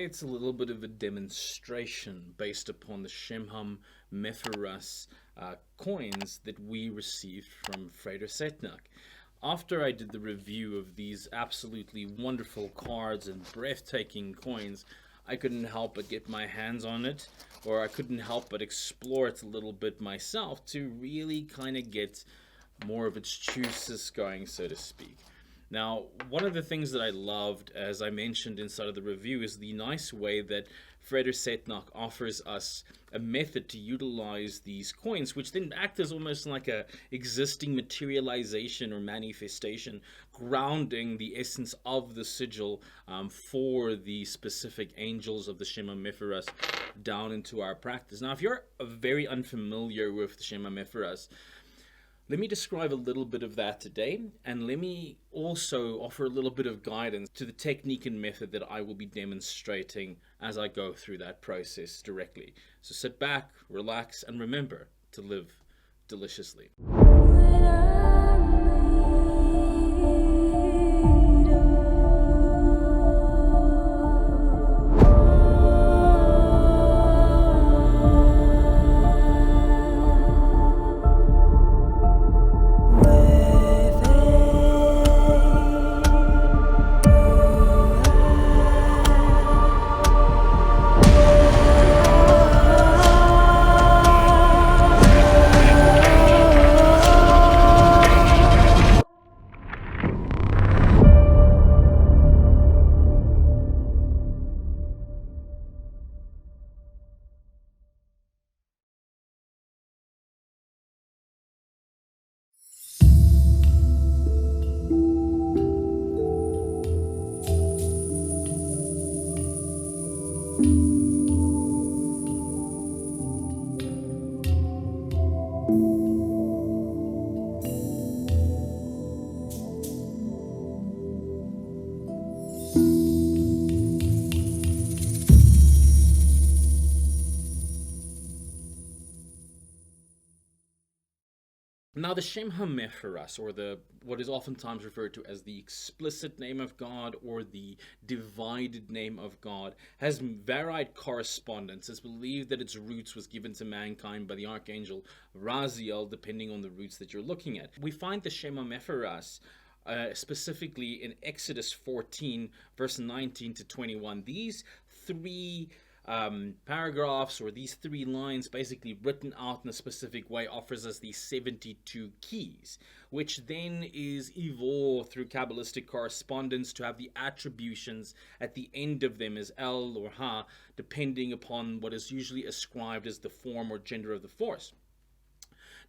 it's a little bit of a demonstration based upon the shem-ha-mephorash coins that we received from Frater Setnakh. After I did the review of these absolutely wonderful cards and breathtaking coins, I couldn't help but get my hands on it, or I couldn't help but explore it a little bit myself to really kind of get more of its juices going, so to speak. Now, one of the things that I loved, as I mentioned inside of the review, is the nice way that Frater Setnakh offers us a method to utilize these coins, which then act as almost like a existing materialization or manifestation, grounding the essence of the sigil for the specific angels of the shem-ha-mephorash down into our practice. Now, if you're very unfamiliar with the shem-ha-mephorash, let me describe a little bit of that today, and let me also offer a little bit of guidance to the technique and method that I will be demonstrating as I go through that process directly. So sit back, relax, and remember to live deliciously. Now, the shem-ha-mephorash, or what is oftentimes referred to as the explicit name of God or the divided name of God, has varied correspondence. It's believed that its roots was given to mankind by the archangel Raziel, depending on the roots that you're looking at. We find the shem-ha-mephorash specifically in Exodus 14, verse 19 to 21. These three paragraphs, or these three lines basically written out in a specific way, offers us these 72 keys, which then is evolved through Kabbalistic correspondence to have the attributions at the end of them as El or Ha, depending upon what is usually ascribed as the form or gender of the force.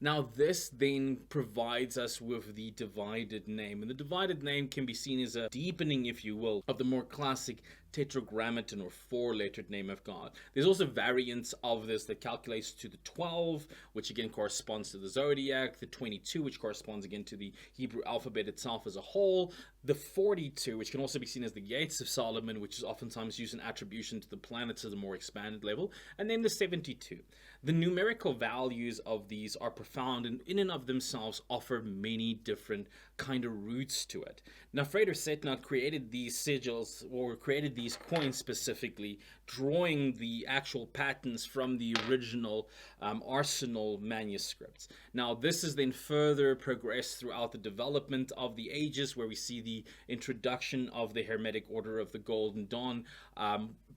Now, this then provides us with the divided name. And the divided name can be seen as a deepening, if you will, of the more classic tetragrammaton or four-lettered name of God. There's also variants of this that calculates to the 12, which again corresponds to the zodiac, the 22, which corresponds again to the Hebrew alphabet itself as a whole, the 42, which can also be seen as the Gates of Solomon, which is oftentimes used in attribution to the planets at a more expanded level, and then the 72. The numerical values of these are profound and in and of themselves offer many different kind of roots to it. Now, Frater Setnakh created these sigils, or created these coins specifically, drawing the actual patterns from the original arsenal manuscripts. Now, this is then further progressed throughout the development of the ages, where we see the introduction of the Hermetic Order of the Golden Dawn,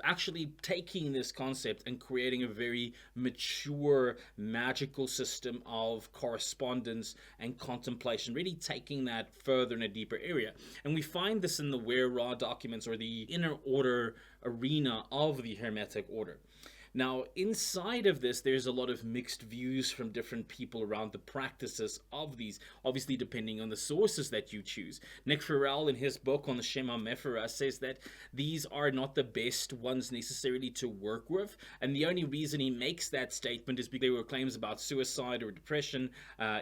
actually taking this concept and creating a very mature magical system of correspondence and contemplation, really taking that further in a deeper area. And we find this in the Wera documents, or the inner order arena of the Hermetic Order. Now, inside of this, there's a lot of mixed views from different people around the practices of these, obviously depending on the sources that you choose. Nick Farrell, in his book on the shem-ha-mephorash, says that these are not the best ones necessarily to work with, and the only reason he makes that statement is because there were claims about suicide or depression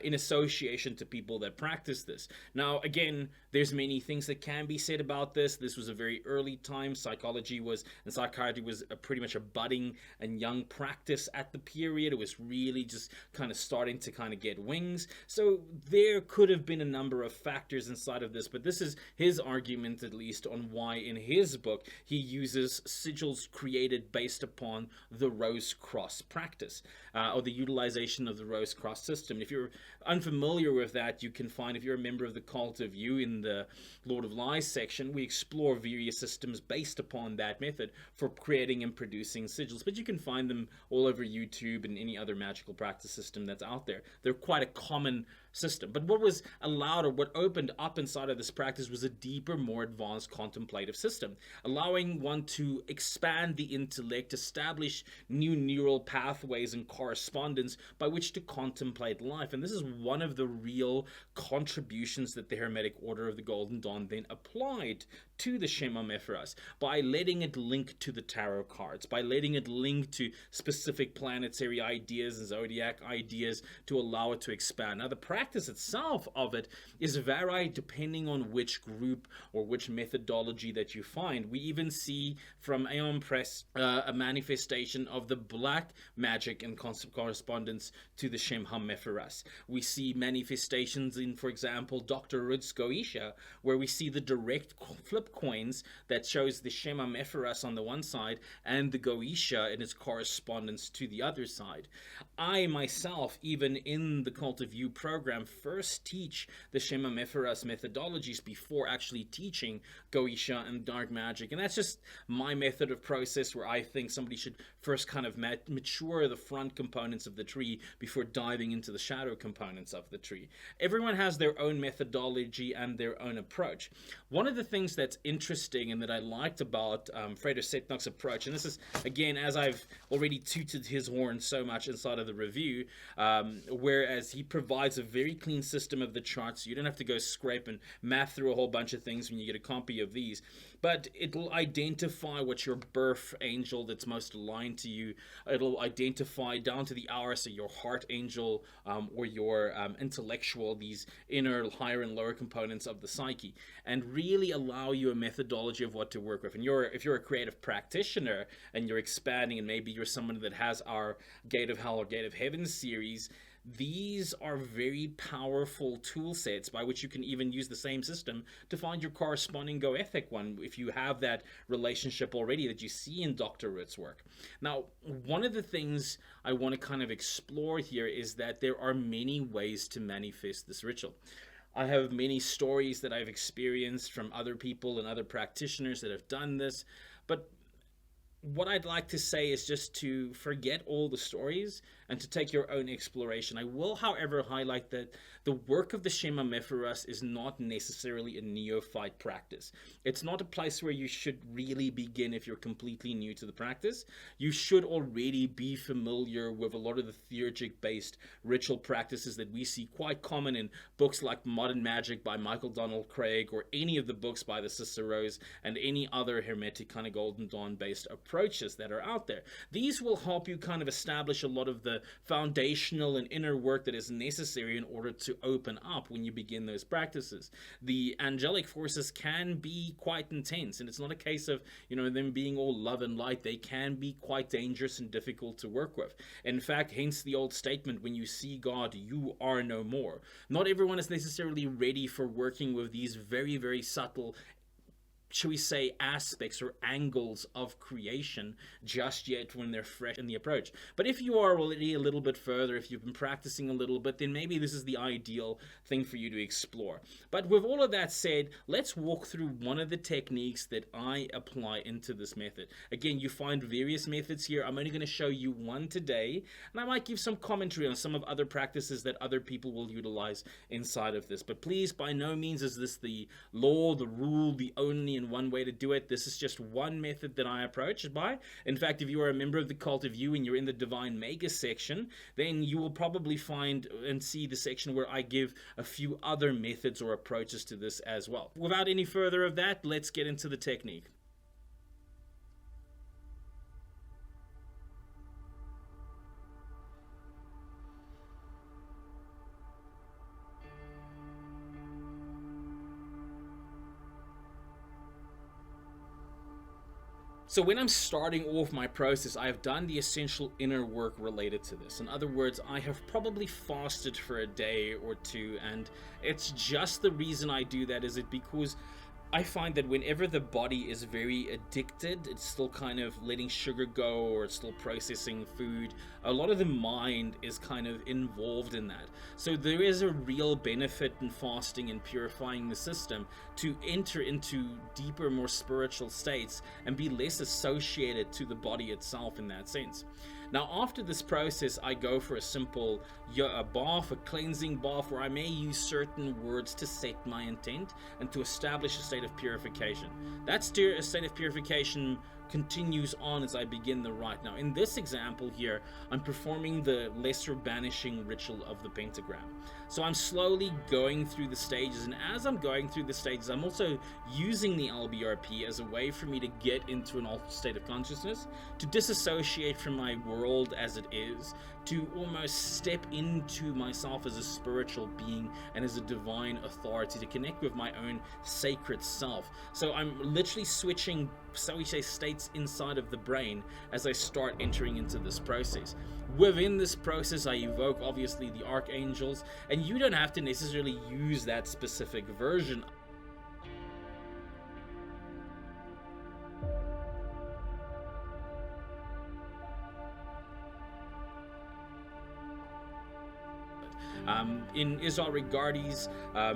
in association to people that practice this. Now, again, there's many things that can be said about this. This was a very early time. Psychology was, and psychiatry was pretty much a budding and young practice at the period. It was really just kind of starting to kind of get wings. So there could have been a number of factors inside of this, but this is his argument, at least, on why in his book he uses sigils created based upon the rose cross practice, or the utilization of the rose cross system. If you're unfamiliar with that, you can find, if you're a member of the Cult of You, in the Lord of Lies section, we explore various systems based upon that method for creating and producing sigils. But you can find them all over YouTube and any other magical practice system that's out there. They're quite a common system. But what was allowed, or what opened up inside of this practice, was a deeper, more advanced contemplative system, allowing one to expand the intellect, establish new neural pathways and correspondence by which to contemplate life. And this is one of the real contributions that the Hermetic Order of the Golden Dawn then applied to the shem-ha-mephorash, by letting it link to the tarot cards, by letting it link to specific planetary ideas and zodiac ideas to allow it to expand. Now, the practice itself of it is varied depending on which group or which methodology that you find. We even see from Aeon Press a manifestation of the black magic and correspondence to the shem-ha-mephorash. We see manifestations in, for example, Dr. Ruth's Goetia, where we see the direct flip coins that shows the shem-ha-mephorash on the one side and the Goetia in its correspondence to the other side. I myself, even in the Cult of You program, first teach the shem-ha-mephorash methodologies before actually teaching Goetia and dark magic. And that's just my method of process, where I think somebody should first kind of mature the front components of the tree before diving into the shadow components of the tree. Everyone has their own methodology and their own approach. One of the things that's interesting and that I liked about Frater Setnakh's approach, and this is, again, as I've already tooted his horn so much inside of the review, whereas he provides a very clean system of the charts, so you don't have to go scrape and math through a whole bunch of things when you get a copy of these, but it'll identify what your birth angel that's most aligned to you. It'll identify down to the hour, so your heart angel, or your intellectual, these inner, higher and lower components of the psyche, and really allow you a methodology of what to work with. And if you're a creative practitioner and you're expanding, and maybe you're someone that has our Gate of Hell or Gate of Heaven series, these are very powerful tool sets by which you can even use the same system to find your corresponding goethic one, if you have that relationship already that you see in Dr. Ruth's work. Now, one of the things I want to kind of explore here is that there are many ways to manifest this ritual. I have many stories that I've experienced from other people and other practitioners that have done this, but what I'd like to say is just to forget all the stories and to take your own exploration. I will, however, highlight that the work of the shem-ha-mephorash is not necessarily a neophyte practice. It's not a place where you should really begin if you're completely new to the practice. You should already be familiar with a lot of the theurgic-based ritual practices that we see quite common in books like Modern Magic by Michael Donald Craig, or any of the books by the Ciceros, and any other Hermetic kind of Golden Dawn-based approaches that are out there. These will help you kind of establish a lot of the foundational and inner work that is necessary in order to open up when you begin those practices. The angelic forces can be quite intense, and it's not a case of, them being all love and light. They can be quite dangerous and difficult to work with. In fact, hence the old statement, when you see God, you are no more. Not everyone is necessarily ready for working with these very, very subtle, shall we say, aspects or angles of creation just yet when they're fresh in the approach. But if you are already a little bit further, if you've been practicing a little bit, then maybe this is the ideal thing for you to explore. But with all of that said, let's walk through one of the techniques that I apply into this method. Again, you find various methods here. I'm only going to show you one today, and I might give some commentary on some of other practices that other people will utilize inside of this. But please, by no means is this the law, the rule, the only and one way to do it. This is just one method that I approach it by. In fact, if you are a member of the Cult of You and you're in the Divine Mega section, then you will probably find and see the section where I give a few other methods or approaches to this as well. Without any further of that, let's get into the technique. So when I'm starting off my process, I have done the essential inner work related to this. In other words, I have probably fasted for a day or two, and it's just the reason I do that is because I find that whenever the body is very addicted, it's still kind of letting sugar go, or it's still processing food. A lot of the mind is kind of involved in that. So there is a real benefit in fasting and purifying the system to enter into deeper, more spiritual states and be less associated to the body itself in that sense. Now, after this process, I go for a simple bath, a cleansing bath, where I may use certain words to set my intent and to establish a state of purification. That state of purification continues on as I begin the rite. Now, in this example here, I'm performing the lesser banishing ritual of the pentagram. So I'm slowly going through the stages, and as I'm going through the stages, I'm also using the LBRP as a way for me to get into an altered state of consciousness, to disassociate from my world as it is, to almost step into myself as a spiritual being and as a divine authority, to connect with my own sacred self. So I'm literally switching, so we say, states inside of the brain as I start entering into this process. Within this process, I evoke obviously the archangels, and you don't have to necessarily use that specific version. In Israel Regardie's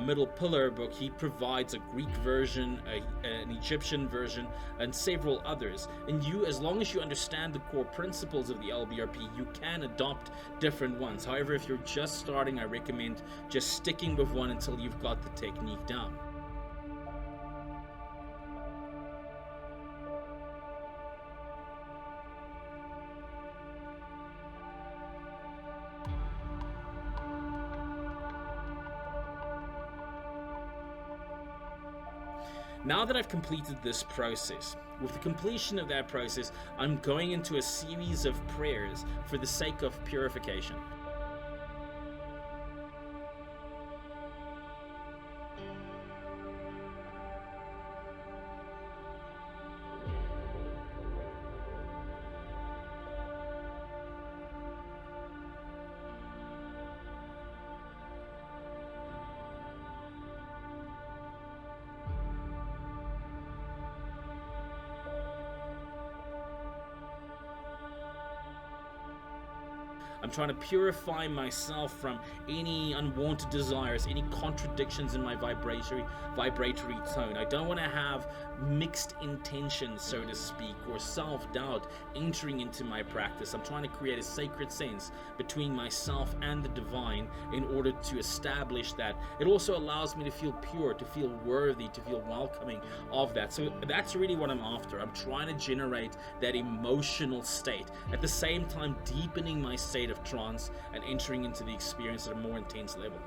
Middle Pillar book, he provides a Greek version, an Egyptian version, and several others. And you, as long as you understand the core principles of the LBRP, you can adopt different ones. However, if you're just starting, I recommend just sticking with one until you've got the technique down. Now that I've completed this process, with the completion of that process, I'm going into a series of prayers for the sake of purification. I'm trying to purify myself from any unwanted desires, any contradictions in my vibratory tone. I don't want to have mixed intentions, so to speak, or self-doubt entering into my practice. I'm trying to create a sacred sense between myself and the divine in order to establish that. It also allows me to feel pure, to feel worthy, to feel welcoming of that. So that's really what I'm after. I'm trying to generate that emotional state, at the same time deepening my state of trance and entering into the experience at a more intense level.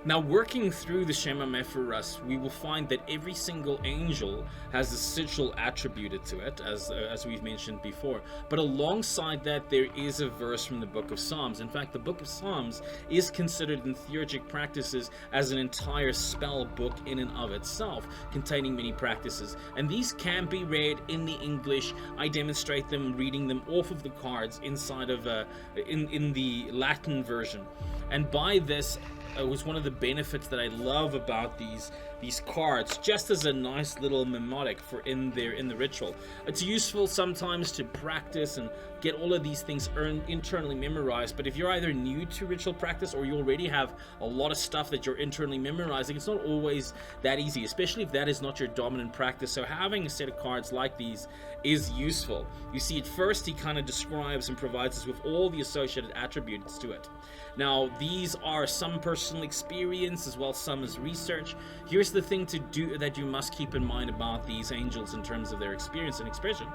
Now, working through the shem-ha-mephorash, we will find that every single angel has a sigil attributed to it, as we've mentioned before. But alongside that, there is a verse from the Book of Psalms. In fact, the Book of Psalms is considered in theurgic practices as an entire spell book in and of itself, containing many practices. And these can be read in the English. I demonstrate them reading them off of the cards inside of in the Latin version. And by this, it was one of the benefits that I love about these cards, just as a nice little mnemonic for in the ritual. It's useful sometimes to practice and get all of these things internally memorized, but if you're either new to ritual practice or you already have a lot of stuff that you're internally memorizing, it's not always that easy, especially if that is not your dominant practice. So having a set of cards like these is useful. You see, at first he kind of describes and provides us with all the associated attributes to it. Now, these are some personal experience as well as some as research. Here's the thing to do that you must keep in mind about these angels in terms of their experience and expression.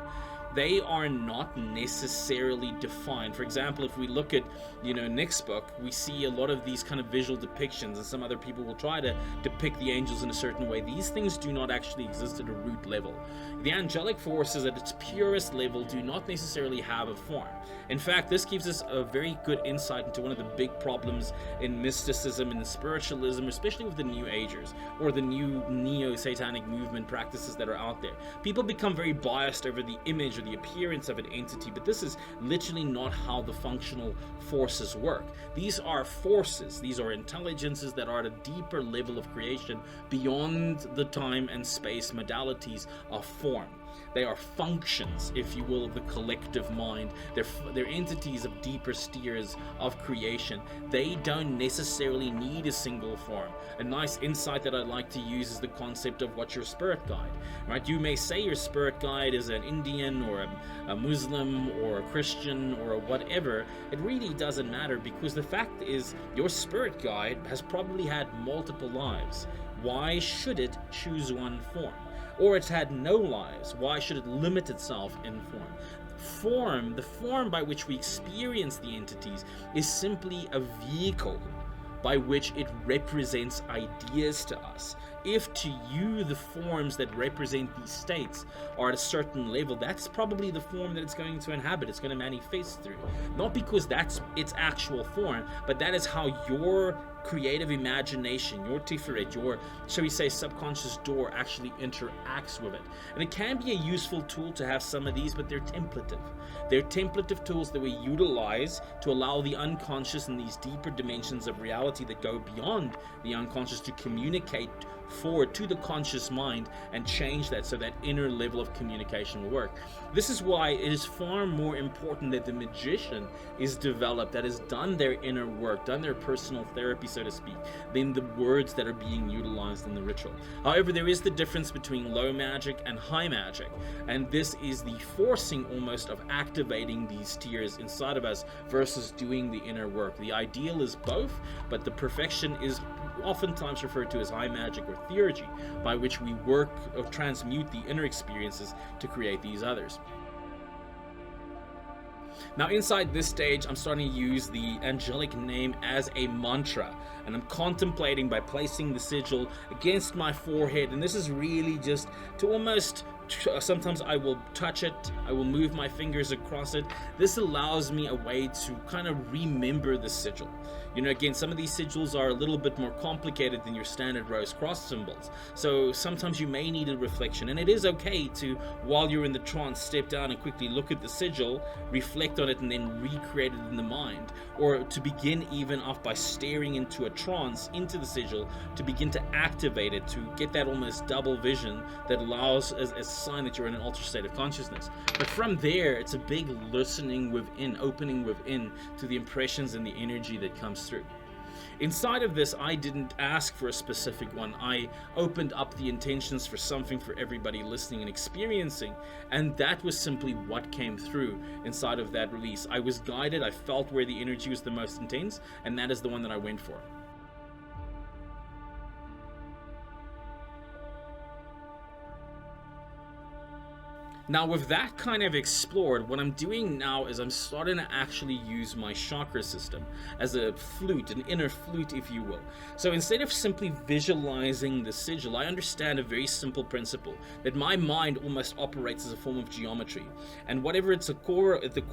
they are not necessarily defined. For example, if we look at, Nick's book, we see a lot of these kind of visual depictions, and some other people will try to depict the angels in a certain way. These things do not actually exist at a root level. The angelic forces at its purest level do not necessarily have a form. In fact, this gives us a very good insight into one of the big problems in mysticism and spiritualism, especially with the New Agers or the new neo-satanic movement practices that are out there. People become very biased over the image or the appearance of an entity, but this is literally not how the functional forces work. These are forces, these are intelligences that are at a deeper level of creation beyond the time and space modalities of form. They are functions, if you will, of the collective mind. They're entities of deeper spheres of creation. They don't necessarily need a single form. A nice insight that I'd like to use is the concept of what's your spirit guide, right? You may say your spirit guide is an Indian or a Muslim or a Christian or a whatever. It really doesn't matter, because the fact is your spirit guide has probably had multiple lives. Why should it choose one form? Or it's had no lives. Why should it limit itself in form? The form by which we experience the entities is simply a vehicle by which it represents ideas to us. If to you the forms that represent these states are at a certain level, that's probably the form that it's going to inhabit, it's going to manifest through. Not because that's its actual form, but that is how your creative imagination, your tiferet, your, shall we say, subconscious door actually interacts with it. And it can be a useful tool to have some of these, but they're templative. They're templative tools that we utilize to allow the unconscious and these deeper dimensions of reality that go beyond the unconscious to communicate forward to the conscious mind and change that so that inner level of communication will work. This is why it is far more important that the magician is developed, that has done their inner work, done their personal therapy, so to speak, than the words that are being utilized in the ritual. However, there is the difference between low magic and high magic, and this is the forcing almost of activating these tiers inside of us versus doing the inner work. The ideal is both, but the perfection is oftentimes referred to as high magic or theurgy, by which we work or transmute the inner experiences to create these others. Now inside this stage, I'm starting to use the angelic name as a mantra, and I'm contemplating by placing the sigil against my forehead, and this is really just to almost, sometimes I will touch it, I will move my fingers across it. This allows me a way to kind of remember the sigil. Again, some of these sigils are a little bit more complicated than your standard rose cross symbols. So sometimes you may need a reflection, and it is okay to, while you're in the trance, step down and quickly look at the sigil, reflect on it, and then recreate it in the mind. Or to begin even off by staring into a trance, into the sigil, to begin to activate it, to get that almost double vision that allows as a sign that you're in an altered state of consciousness. But from there, it's a big listening within, opening within to the impressions and the energy that comes through. Inside of this, I didn't ask for a specific one. I opened up the intentions for something for everybody listening and experiencing, and that was simply what came through inside of that release. I was guided, I felt where the energy was the most intense, and that is the one that I went for. Now with that kind of explored, what I'm doing now is I'm starting to actually use my chakra system as a flute, an inner flute if you will. So instead of simply visualizing the sigil, I understand a very simple principle, that my mind almost operates as a form of geometry. And whatever at the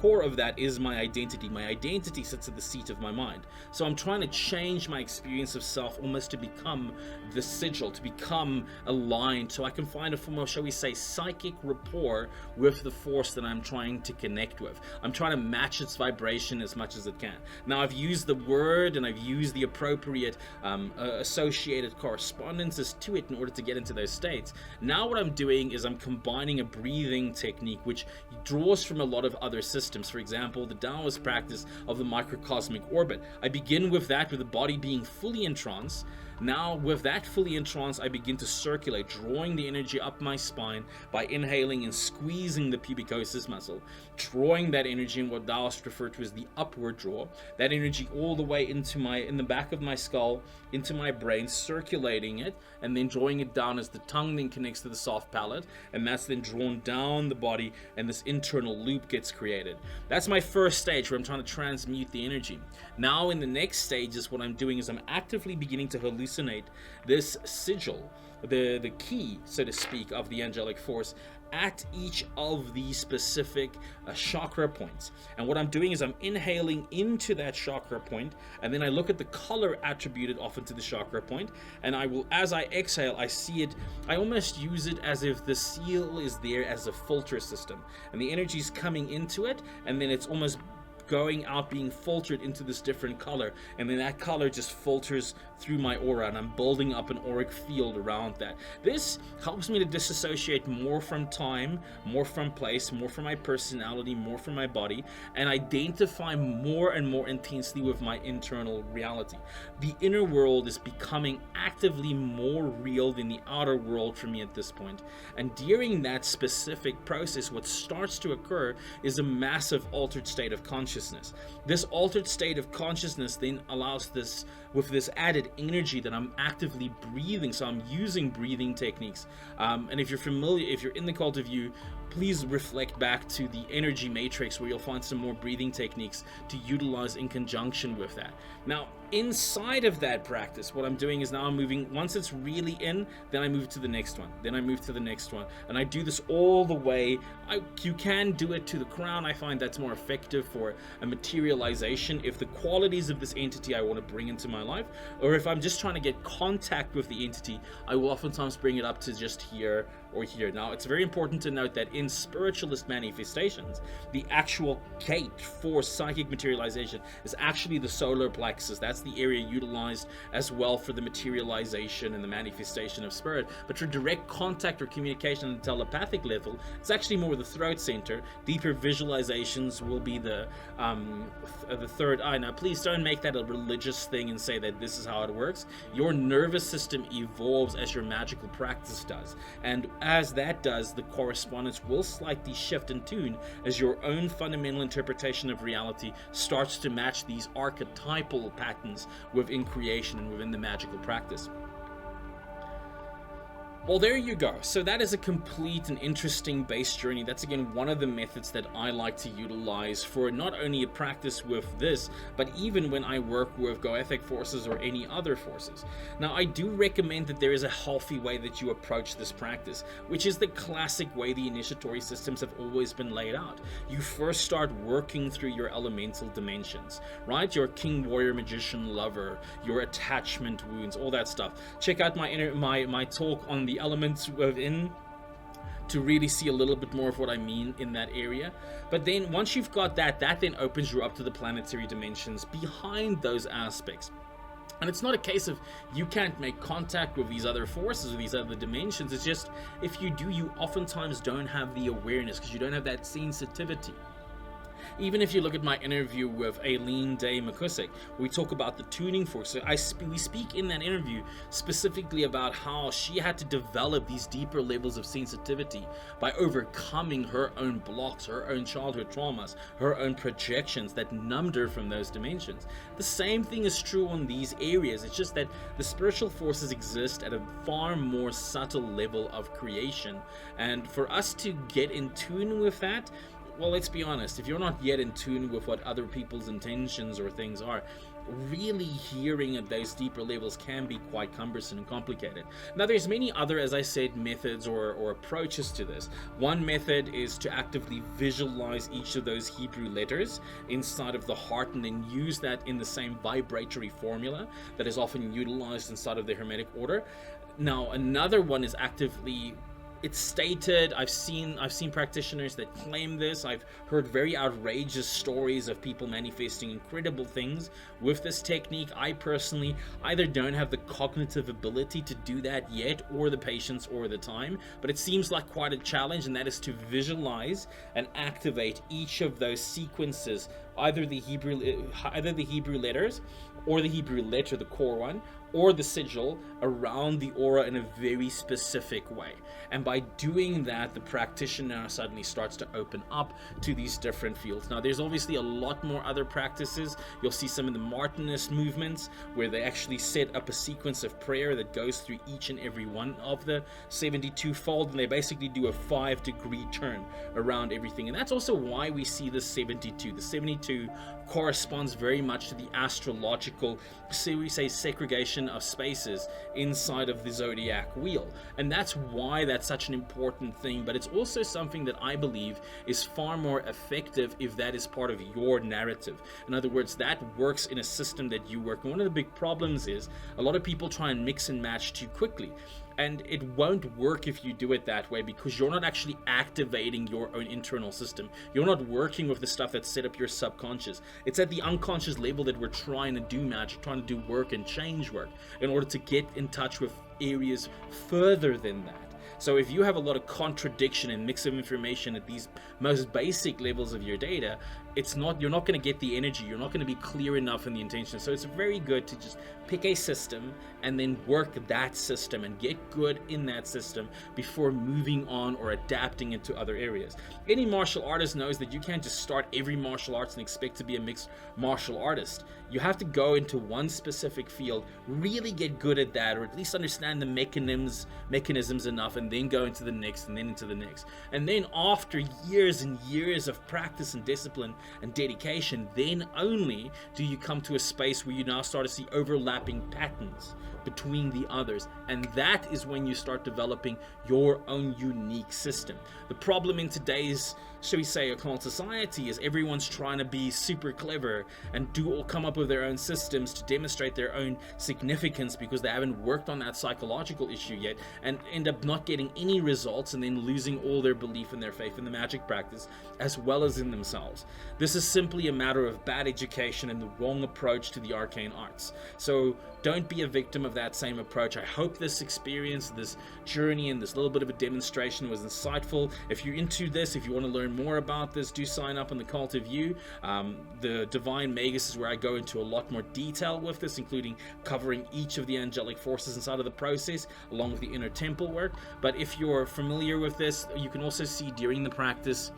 core of that is my identity. My identity sits at the seat of my mind. So I'm trying to change my experience of self almost to become the sigil, to become aligned, so I can find a form of, shall we say, psychic rapport with the force that I'm trying to connect with. I'm trying to match its vibration as much as it can. Now I've used the word and I've used the appropriate associated correspondences to it in order to get into those states. Now what I'm doing is I'm combining a breathing technique which draws from a lot of other systems. For example, the Taoist practice of the microcosmic orbit. I begin with that, with the body being fully in trance. Now, with that fully entranced, I begin to circulate, drawing the energy up my spine by inhaling and squeezing the pubicosis muscle, drawing that energy in what Taoists refer to as the upward draw, that energy all the way in the back of my skull, into my brain, circulating it, and then drawing it down as the tongue then connects to the soft palate, and that's then drawn down the body, and this internal loop gets created. That's my first stage where I'm trying to transmute the energy. Now in the next stages, what I'm doing is I'm actively beginning to hallucinate this sigil, the key, so to speak, of the angelic force at each of these specific chakra points. And what I'm doing is I'm inhaling into that chakra point, and then I look at the color attributed often to the chakra point, and I will, as I exhale, I see it, I almost use it as if the seal is there as a filter system, and the energy is coming into it, and then it's almost going out, being filtered into this different color, and then that color just filters through my aura, and I'm building up an auric field around that. This helps me to disassociate more from time, more from place, more from my personality, more from my body, and identify more and more intensely with my internal reality. The inner world is becoming actively more real than the outer world for me at this point, and during that specific process, what starts to occur is a massive altered state of consciousness. This altered state of consciousness then allows this, with this added energy, that I'm actively breathing. So I'm using breathing techniques. And if you're familiar, if you're in the cult of you, please reflect back to the energy matrix, where you'll find some more breathing techniques to utilize in conjunction with that. Now, inside of that practice, what I'm doing is now I'm moving, once it's really in, then I move to the next one, then I move to the next one, and I do this all the way. You can do it to the crown. I find that's more effective for a materialization if the qualities of this entity I want to bring into my life, or if I'm just trying to get contact with the entity, I will oftentimes bring it up to just here or here. Now, it's very important to note that in spiritualist manifestations, the actual gate for psychic materialization is actually the solar plexus. That's the area utilized as well for the materialization and the manifestation of spirit. But for direct contact or communication on the telepathic level, it's actually more the throat center. Deeper visualizations will be the third eye. Now, please don't make that a religious thing and say that this is how it works. Your nervous system evolves as your magical practice does, and as that does, the correspondence will slightly shift and tune as your own fundamental interpretation of reality starts to match these archetypal patterns within creation and within the magical practice. Well, there you go. So that is a complete and interesting base journey. That's again one of the methods that I like to utilize for not only a practice with this, but even when I work with Goethic forces or any other forces. Now, I do recommend that there is a healthy way that you approach this practice, which is the classic way the initiatory systems have always been laid out. You first start working through your elemental dimensions, right? Your king, warrior, magician, lover, your attachment wounds, all that stuff. Check out my talk on the elements within to really see a little bit more of what I mean in that area. But then once you've got that then opens you up to the planetary dimensions behind those aspects. And it's not a case of you can't make contact with these other forces or these other dimensions. It's just, if you do, you oftentimes don't have the awareness because you don't have that sensitivity. Even if you look at my interview with Aileen Day McCusick, we talk about the tuning fork. So we speak in that interview specifically about how she had to develop these deeper levels of sensitivity by overcoming her own blocks, her own childhood traumas, her own projections that numbed her from those dimensions. The same thing is true on these areas. It's just that the spiritual forces exist at a far more subtle level of creation. And for us to get in tune with that, well, let's be honest, if you're not yet in tune with what other people's intentions or things are, really hearing at those deeper levels can be quite cumbersome and complicated. Now, there's many other, as I said, methods or approaches to this. One method is to actively visualize each of those Hebrew letters inside of the heart and then use that in the same vibratory formula that is often utilized inside of the Hermetic order. Now, another one is actively, it's stated, I've seen practitioners that claim this. I've heard very outrageous stories of people manifesting incredible things with this technique. I personally either don't have the cognitive ability to do that yet, or the patience or the time, but it seems like quite a challenge, and that is to visualize and activate each of those sequences, either the Hebrew letters or the Hebrew letter, the core one, or the sigil around the aura in a very specific way. And by doing that, the practitioner suddenly starts to open up to these different fields. Now, there's obviously a lot more other practices. You'll see some of the Martinist movements where they actually set up a sequence of prayer that goes through each and every one of the 72 fold, and they basically do a 5-degree turn around everything. And that's also why we see the 72. The 72 corresponds very much to the astrological, so we say, segregation of spaces inside of the zodiac wheel. And that's why that's such an important thing, but it's also something that I believe is far more effective if that is part of your narrative. In other words, that works in a system that you work. And one of the big problems is a lot of people try and mix and match too quickly. And it won't work if you do it that way, because you're not actually activating your own internal system. You're not working with the stuff that set up your subconscious. It's at the unconscious level that we're trying to do magic, trying to do work and change work in order to get in touch with areas further than that. So if you have a lot of contradiction and mix of information at these most basic levels of your data, you're not going to get the energy. You're not going to be clear enough in the intention. So it's very good to just pick a system and then work that system and get good in that system before moving on or adapting into other areas. Any martial artist knows that you can't just start every martial arts and expect to be a mixed martial artist. You have to go into one specific field, really get good at that, or at least understand the mechanisms enough, and then go into the next, and then into the next. And then after years and years of practice and discipline and dedication, then only do you come to a space where you now start to see overlapping patterns between the others, and that is when you start developing your own unique system. The problem in today's, shall we say, occult society is everyone's trying to be super clever and come up with their own systems to demonstrate their own significance because they haven't worked on that psychological issue yet, and end up not getting any results and then losing all their belief and their faith in the magic practice as well as in themselves. This is simply a matter of bad education and the wrong approach to the arcane arts. So don't be a victim of that same approach. I hope this experience, this journey, and this little bit of a demonstration was insightful. If you're into this, if you want to learn more about this, do sign up on the Cult of You. The Divine Magus is where I go into a lot more detail with this, including covering each of the angelic forces inside of the process, along with the inner temple work. But if you're familiar with this, you can also see during the practice,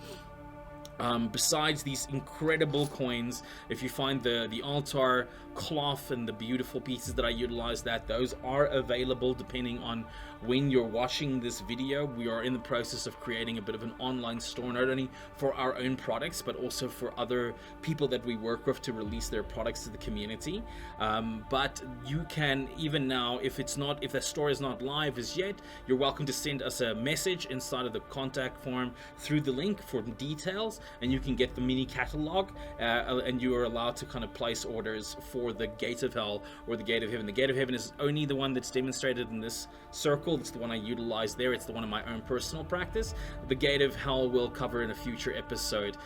besides these incredible coins, if you find the altar cloth and the beautiful pieces that I utilize, those are available depending on when you're watching this video. We are in the process of creating a bit of an online store, not only for our own products but also for other people that we work with to release their products to the community. But you can, even now, if the store is not live as yet, you're welcome to send us a message inside of the contact form through the link for details, and you can get the mini catalog, and you are allowed to kind of place orders for the Gate of Hell or the Gate of Heaven. The Gate of Heaven is only the one that's demonstrated in this circle. It's the one I utilize there. It's the one in my own personal practice. The Gate of Hell will cover in a future episode,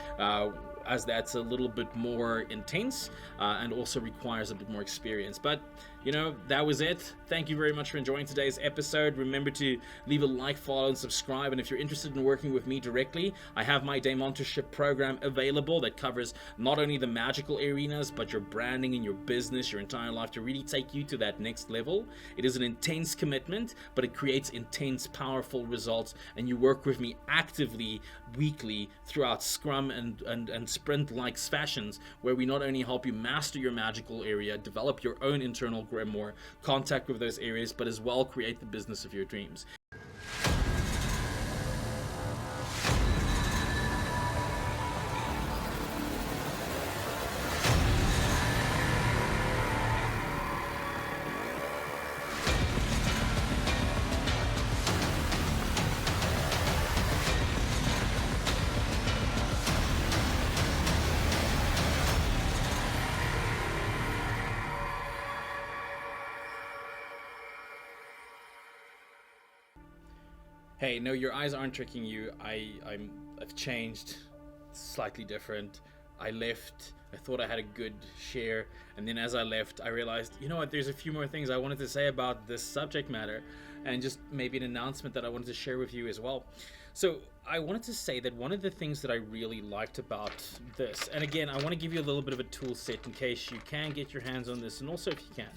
as that's a little bit more intense and also requires a bit more experience. But that was it. Thank you very much for enjoying today's episode. Remember to leave a like, follow, and subscribe. And if you're interested in working with me directly, I have my daemontorship program available that covers not only the magical arenas, but your branding and your business, your entire life, to really take you to that next level. It is an intense commitment, but it creates intense, powerful results. And you work with me actively, weekly, throughout Scrum and sprint-like fashions, where we not only help you master your magical area, develop your own internal grimoire, contact with those areas, but as well create the business of your dreams. Hey, no, your eyes aren't tricking you. I've changed, slightly different. I left. I thought I had a good share, and then as I left, I realized, you know what? There's a few more things I wanted to say about this subject matter, and just maybe an announcement that I wanted to share with you as well. So I wanted to say that one of the things that I really liked about this, and again, I want to give you a little bit of a tool set in case you can get your hands on this, and also if you can't.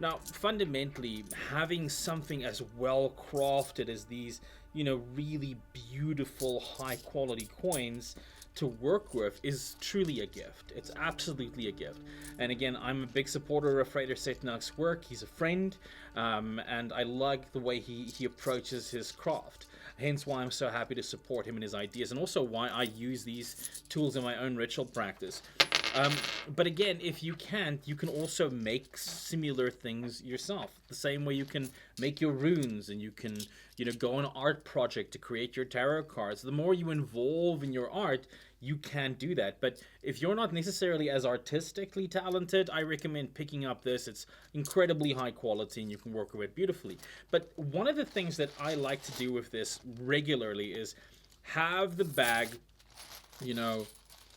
Now, fundamentally, having something as well crafted as these, really beautiful, high quality coins to work with is truly a gift. It's absolutely a gift. And again, I'm a big supporter of Frater Setnakh's work. He's a friend, and I like the way he approaches his craft. Hence why I'm so happy to support him and his ideas, and also why I use these tools in my own ritual practice. But again, if you can't, you can also make similar things yourself. The same way you can make your runes, and you can, go on an art project to create your tarot cards. The more you involve in your art, you can do that. But if you're not necessarily as artistically talented, I recommend picking up this. It's incredibly high quality and you can work with it beautifully. But one of the things that I like to do with this regularly is have the bag,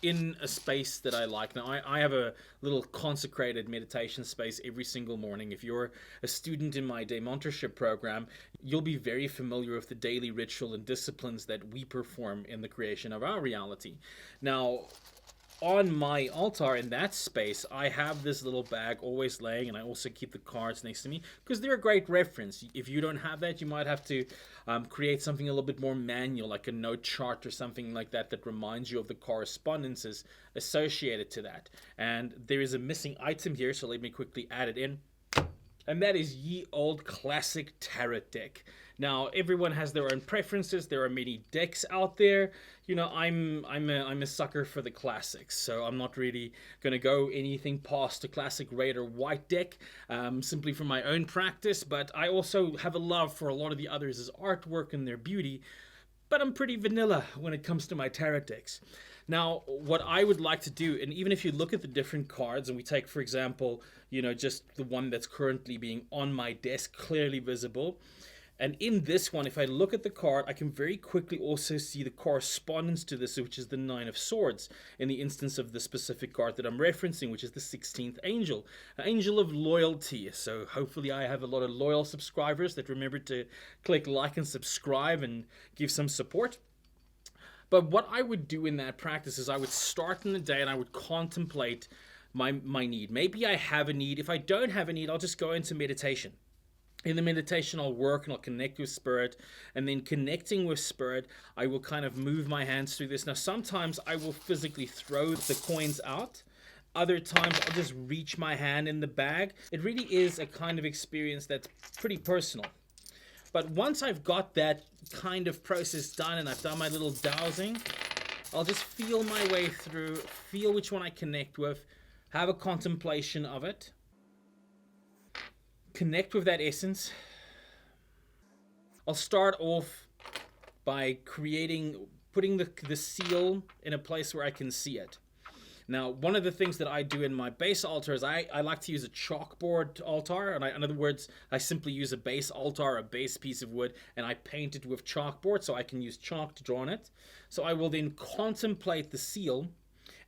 in a space that I like. Now, I have a little consecrated meditation space every single morning. If you're a student in my daemontorship program, you'll be very familiar with the daily ritual and disciplines that we perform in the creation of our reality. Now, on my altar in that space, I have this little bag always laying, and I also keep the cards next to me because they're a great reference. If you don't have that, you might have to create something a little bit more manual, like a note chart or something like that reminds you of the correspondences associated to that. And there is a missing item here, so let me quickly add it in. And that is ye old classic tarot deck. Now, everyone has their own preferences. There are many decks out there. I'm a sucker for the classics, so I'm not really going to go anything past a classic red or white deck, simply for my own practice. But I also have a love for a lot of the others' artwork and their beauty. But I'm pretty vanilla when it comes to my tarot decks. Now, what I would like to do, and even if you look at the different cards, and we take, for example, just the one that's currently being on my desk, clearly visible. And in this one, if I look at the card, I can very quickly also see the correspondence to this, which is the Nine of Swords, in the instance of the specific card that I'm referencing, which is the 16th angel, an angel of loyalty. So hopefully I have a lot of loyal subscribers that remember to click like and subscribe and give some support. But what I would do in that practice is I would start in the day and I would contemplate my need. Maybe I have a need. If I don't have a need, I'll just go into meditation. In the meditation, I'll work and I'll connect with spirit, and then connecting with spirit, I will kind of move my hands through this. Now, sometimes I will physically throw the coins out. Other times I'll just reach my hand in the bag. It really is a kind of experience that's pretty personal. But once I've got that kind of process done and I've done my little dowsing, I'll just feel my way through, feel which one I connect with, have a contemplation of it. Connect with that essence. I'll start off by putting the seal in a place where I can see it. Now, one of the things that I do in my base altar is I like to use a chalkboard altar. And in other words, I simply use a base altar, a base piece of wood, and I paint it with chalkboard so I can use chalk to draw on it. So I will then contemplate the seal,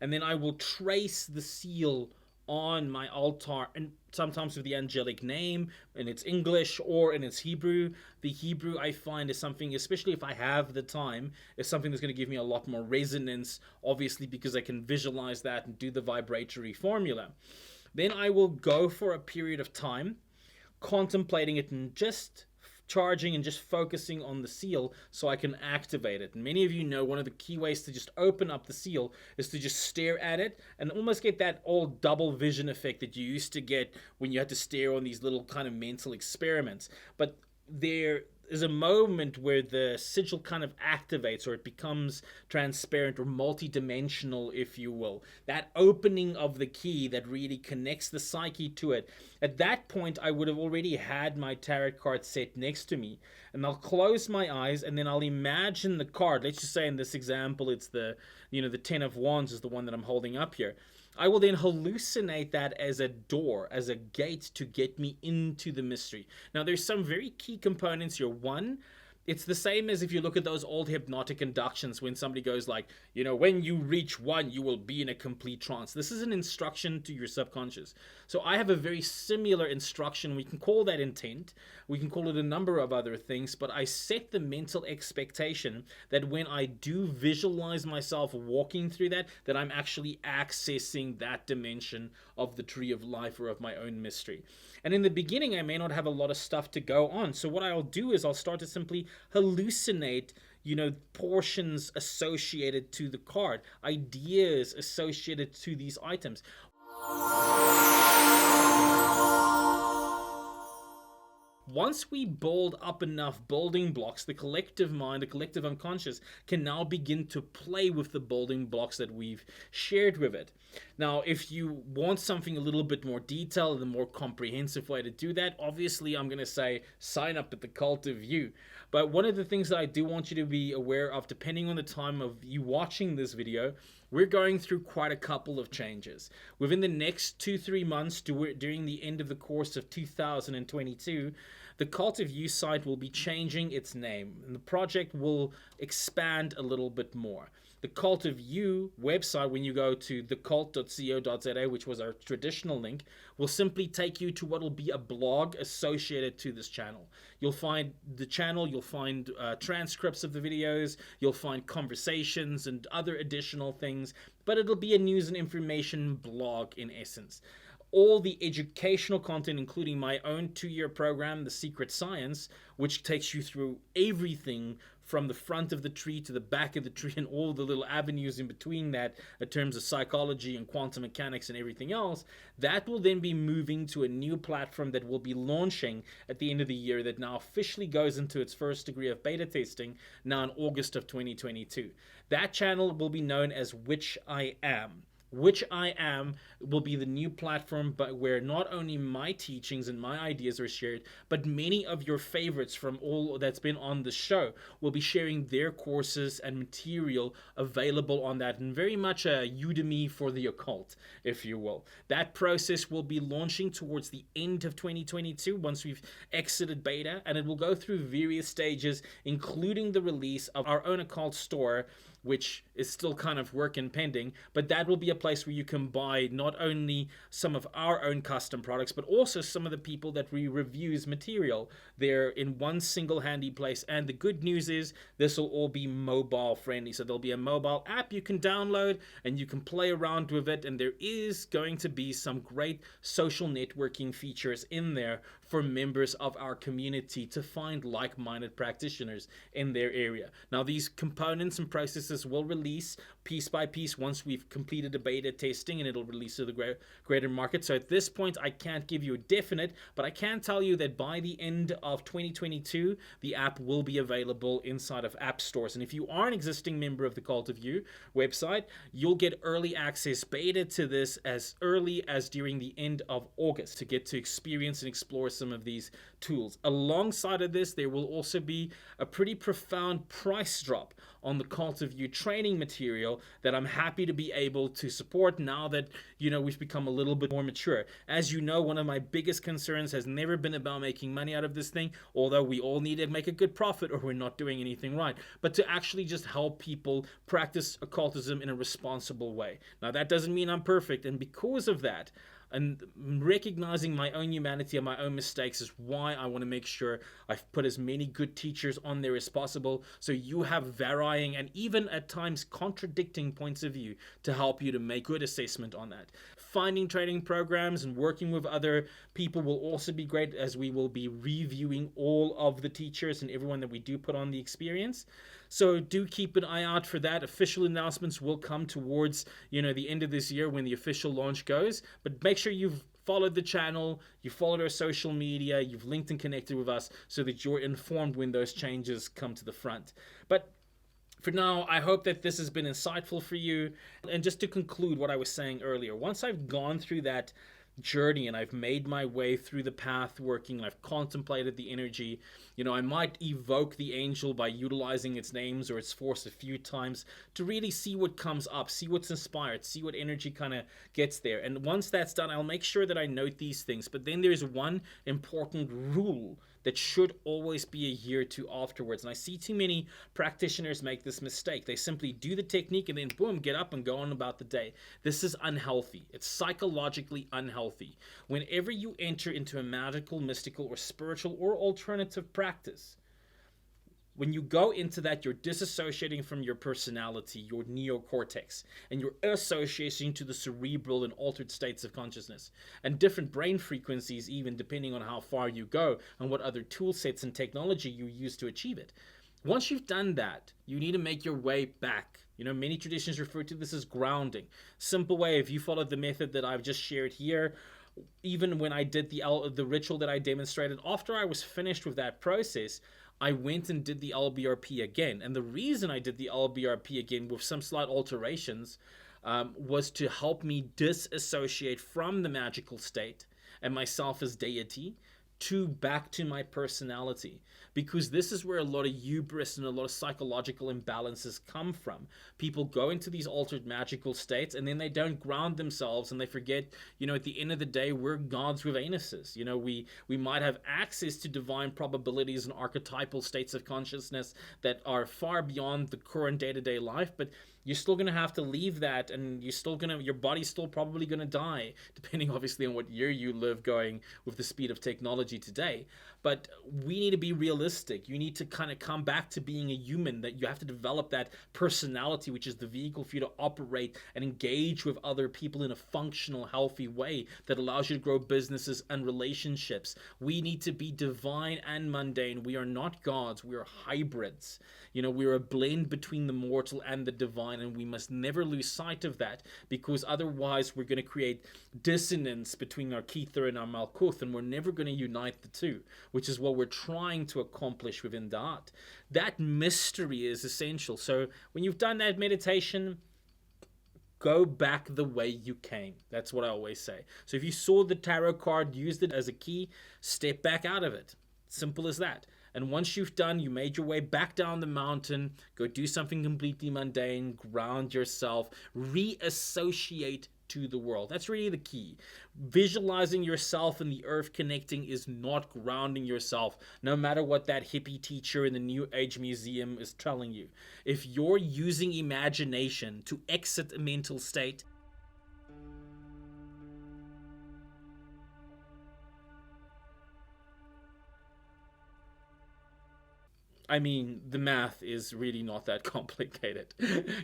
and then I will trace the seal on my altar, and sometimes with the angelic name in its English or in its Hebrew. The Hebrew, I find, is something, especially if I have the time, is something that's going to give me a lot more resonance, obviously because I can visualize that and do the vibratory formula. Then I will go for a period of time contemplating it and just charging and just focusing on the seal so I can activate it. And many of you know one of the key ways to just open up the seal is to just stare at it and almost get that old double vision effect that you used to get when you had to stare on these little kind of mental experiments. But there is a moment where the sigil kind of activates, or it becomes transparent or multi-dimensional, if you will. That opening of the key that really connects the psyche to it. At that point, I would have already had my tarot card set next to me, and I'll close my eyes and then I'll imagine the card. Let's just say in this example, it's the 10 of Wands is the one that I'm holding up here. I will then hallucinate that as a door, as a gate to get me into the mystery. Now, there's some very key components here. One, It's the same as if you look at those old hypnotic inductions when somebody goes like, when you reach one, you will be in a complete trance. This is an instruction to your subconscious. So I have a very similar instruction. We can call that intent. We can call it a number of other things, but I set the mental expectation that when I do visualize myself walking through that I'm actually accessing that dimension of the tree of life or of my own mystery. And in the beginning, I may not have a lot of stuff to go on. So what I'll do is I'll start to simply hallucinate, portions associated to the card, ideas associated to these items. Once we build up enough building blocks, the collective mind, the collective unconscious, can now begin to play with the building blocks that we've shared with it. Now, if you want something a little bit more detailed and a more comprehensive way to do that, obviously I'm going to say sign up at the Cult of You. But one of the things that I do want you to be aware of, depending on the time of you watching this video, we're going through quite a couple of changes. Within the next 2-3 months, during the end of the course of 2022, the Cult of You site will be changing its name, and the project will expand a little bit more. The Cult of You website, when you go to thecult.co.za, which was our traditional link, will simply take you to what will be a blog associated to this channel. You'll find the channel, you'll find transcripts of the videos, you'll find conversations and other additional things, but it'll be a news and information blog in essence. All the educational content, including my own 2-year program, The Secret Science, which takes you through everything from the front of the tree to the back of the tree and all the little avenues in between that in terms of psychology and quantum mechanics and everything else, that will then be moving to a new platform that will be launching at the end of the year that now officially goes into its first degree of beta testing now in August of 2022. That channel will be known as Which I Am. Which I Am will be the new platform, but where not only my teachings and my ideas are shared, but many of your favorites from all that's been on the show will be sharing their courses and material available on that, and very much a Udemy for the occult, if you will. That process will be launching towards the end of 2022 once we've exited beta, and it will go through various stages, including the release of our own occult store, which is still kind of work and pending, but that will be a place where you can buy not only some of our own custom products, but also some of the people that we reviews material there in one single handy place. And the good news is this will all be mobile friendly. So there'll be a mobile app you can download and you can play around with it. And there is going to be some great social networking features in there for members of our community to find like-minded practitioners in their area. Now, these components and processes will release piece by piece once we've completed the beta testing, and it'll release to the greater market. So at this point, I can't give you a definite, but I can tell you that by the end of 2022, the app will be available inside of app stores. And if you are an existing member of the Cult of You website, you'll get early access beta to this as early as during the end of August to get to experience and explore some of these tools. Alongside of this, there will also be a pretty profound price drop on the Cult of You training material that I'm happy to be able to support now that, we've become a little bit more mature. As you know, one of my biggest concerns has never been about making money out of this thing, although we all need to make a good profit or we're not doing anything right, but to actually just help people practice occultism in a responsible way. Now, that doesn't mean I'm perfect, and because of that, and recognizing my own humanity and my own mistakes is why I want to make sure I've put as many good teachers on there as possible, so you have varying and even at times contradicting points of view to help you to make good assessment on that. Finding training programs and working with other people will also be great, as we will be reviewing all of the teachers and everyone that we do put on the experience. So do keep an eye out for that. Official announcements will come towards, the end of this year when the official launch goes. But make sure you've followed the channel, you followed our social media, you've linked and connected with us so that you're informed when those changes come to the front. But for now, I hope that this has been insightful for you. And just to conclude what I was saying earlier, once I've gone through that journey and I've made my way through the path working and I've contemplated the energy, I might evoke the angel by utilizing its names or its force a few times to really see what comes up, see what's inspired, see what energy kind of gets there. And once that's done, I'll make sure that I note these things. But then there's one important rule that should always be a year or two afterwards. And I see too many practitioners make this mistake. They simply do the technique and then boom, get up and go on about the day. This is unhealthy. It's psychologically unhealthy. Whenever you enter into a magical, mystical, or spiritual or alternative practice, when you go into that, you're disassociating from your personality, your neocortex, and you're associating to the cerebral and altered states of consciousness and different brain frequencies, even depending on how far you go and what other tool sets and technology you use to achieve it. Once you've done that, you need to make your way back. You know, many traditions refer to this as grounding. Simple way, if you followed the method that I've just shared here, even when I did the ritual that I demonstrated, after I was finished with that process, I went and did the LBRP again. And the reason I did the LBRP again with some slight alterations was to help me disassociate from the magical state and myself as deity back to my personality. Because this is where a lot of hubris and a lot of psychological imbalances come from. People go into these altered magical states and then they don't ground themselves and they forget, you know, at the end of the day, we're gods with anuses. You know, we might have access to divine probabilities and archetypal states of consciousness that are far beyond the current day-to-day life, but you're still going to have to leave that, and your body's still probably going to die, depending obviously on what year you live, going with the speed of technology today. But we need to be realistic. You need to kind of come back to being a human, that you have to develop that personality, which is the vehicle for you to operate and engage with other people in a functional, healthy way that allows you to grow businesses and relationships. We need to be divine and mundane. We are not gods. We are hybrids. You know, we're a blend between the mortal and the divine, and we must never lose sight of that, because otherwise we're going to create dissonance between our Kether and our Malkuth, and we're never going to unite the two, which is what we're trying to accomplish within Da'at. That mystery is essential. So when you've done that meditation, go back the way you came. That's what I always say. So if you saw the tarot card, used it as a key, step back out of it. Simple as that. And once you've done, you made your way back down the mountain, go do something completely mundane, ground yourself, reassociate to the world. That's really the key. Visualizing yourself and the earth connecting is not grounding yourself, no matter what that hippie teacher in the New Age Museum is telling you. If you're using imagination to exit a mental state, I mean, the math is really not that complicated.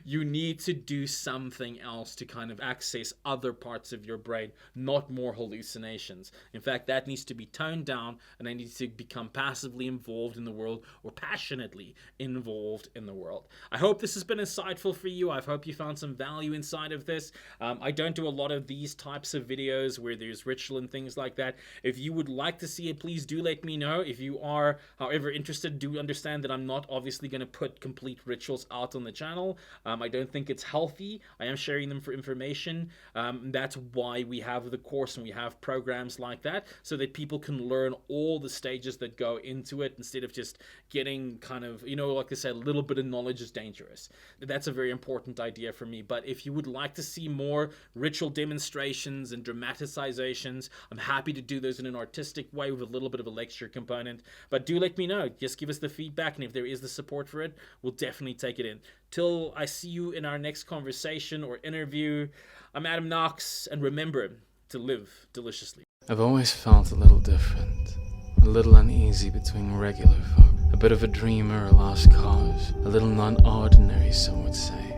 You need to do something else to kind of access other parts of your brain, not more hallucinations. In fact, that needs to be toned down, and I need to become passively involved in the world, or passionately involved in the world. I hope this has been insightful for you. I hope you found some value inside of this. I don't do a lot of these types of videos where there's ritual and things like that. If you would like to see it, please do let me know. If you are, however, interested, do understand that I'm not obviously going to put complete rituals out on the channel. I don't think it's healthy. I am sharing them for information. That's why we have the course and we have programs like that, so that people can learn all the stages that go into it, instead of just getting kind of, you know, like I said, a little bit of knowledge is dangerous. That's a very important idea for me. But if you would like to see more ritual demonstrations and dramatizations, I'm happy to do those in an artistic way with a little bit of a lecture component. But do let me know. Just give us the feedback, and if there is the support for it, we'll definitely take it in. Till I see you in our next conversation or interview, I'm Adam Knox, and remember to live deliciously. I've always felt a little different, a little uneasy between regular folk, a bit of a dreamer, a lost cause, a little non-ordinary, some would say.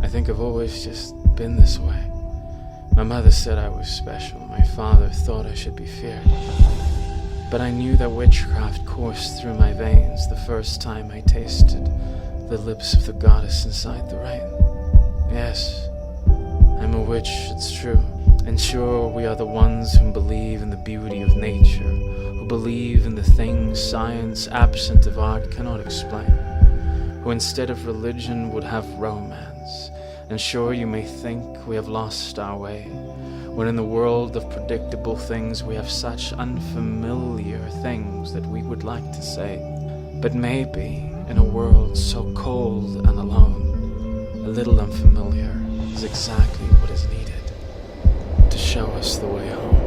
I think I've always just been this way. My mother said I was special, my father thought I should be feared. But I knew that witchcraft coursed through my veins the first time I tasted the lips of the goddess inside the rain. Yes, I'm a witch, it's true. And sure, we are the ones who believe in the beauty of nature, who believe in the things science, absent of art, cannot explain, who instead of religion would have romance. And sure, you may think we have lost our way, when in the world of predictable things we have such unfamiliar things that we would like to say. But maybe in a world so cold and alone, a little unfamiliar is exactly what is needed to show us the way home.